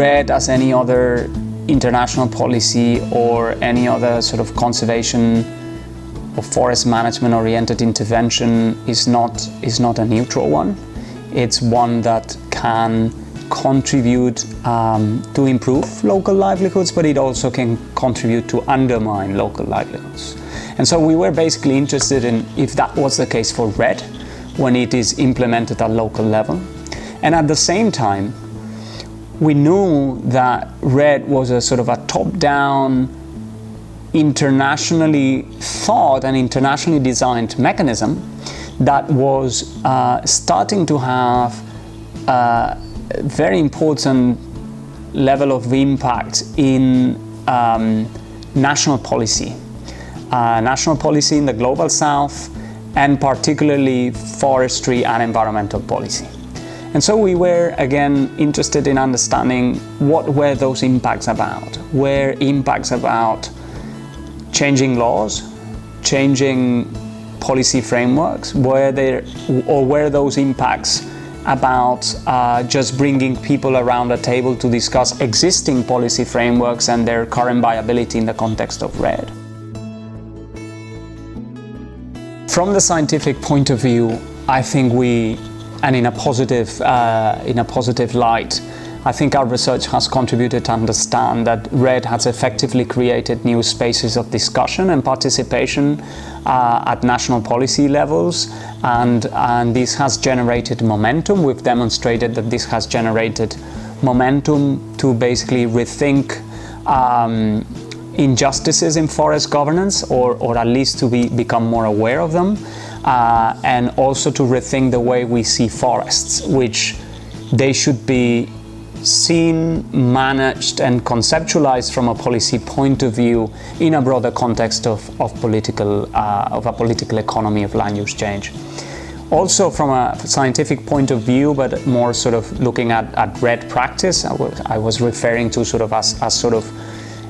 REDD, as any other international policy or any other sort of conservation or forest management oriented intervention, is not a neutral one. It's one that can contribute to improve local livelihoods, but it also can contribute to undermine local livelihoods. And so we were basically interested in if that was the case for REDD when it is implemented at local level. And at the same time, we knew that REDD was a sort of a top-down, internationally thought and internationally designed mechanism that was starting to have a very important level of impact in national policy. National policy in the global south, and particularly forestry and environmental policy. And so we were again interested in understanding what were those impacts about. Were impacts about changing laws, changing policy frameworks? Were those impacts about just bringing people around a table to discuss existing policy frameworks and their current viability in the context of REDD? From the scientific point of view, I think and in a positive light, I think our research has contributed to understand that REDD has effectively created new spaces of discussion and participation at national policy levels, and this has generated momentum. We've demonstrated that this has generated momentum to basically rethink injustices in forest governance, or at least to become more aware of them, and also to rethink the way we see forests, which they should be seen, managed and conceptualized from a policy point of view in a broader context of a political economy of land use change. Also from a scientific point of view, but more sort of looking at REDD practice, I was referring to sort of as sort of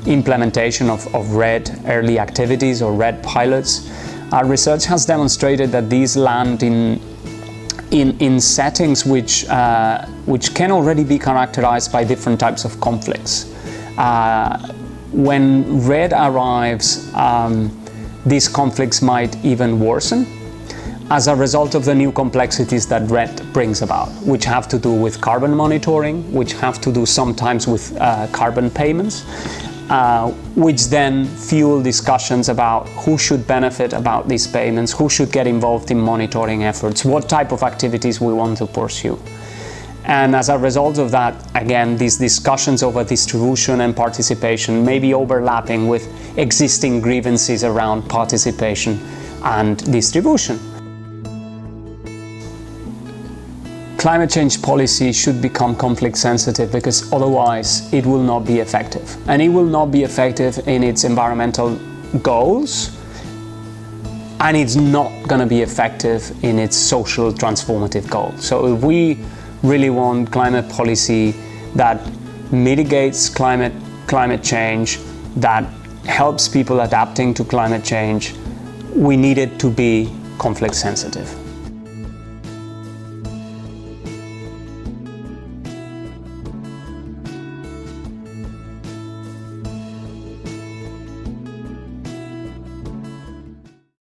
implementation of REDD early activities or REDD pilots. Our research has demonstrated that these land in settings which can already be characterized by different types of conflicts. When REDD arrives, these conflicts might even worsen as a result of the new complexities that REDD brings about, which have to do with carbon monitoring, which have to do sometimes with carbon payments, which then fuel discussions about who should benefit about these payments, who should get involved in monitoring efforts, what type of activities we want to pursue. And as a result of that, again, these discussions over distribution and participation may be overlapping with existing grievances around participation and distribution. Climate change policy should become conflict sensitive, because otherwise it will not be effective. And it will not be effective in its environmental goals, and it's not going to be effective in its social transformative goals. So if we really want climate policy that mitigates climate change, that helps people adapting to climate change, we need it to be conflict sensitive.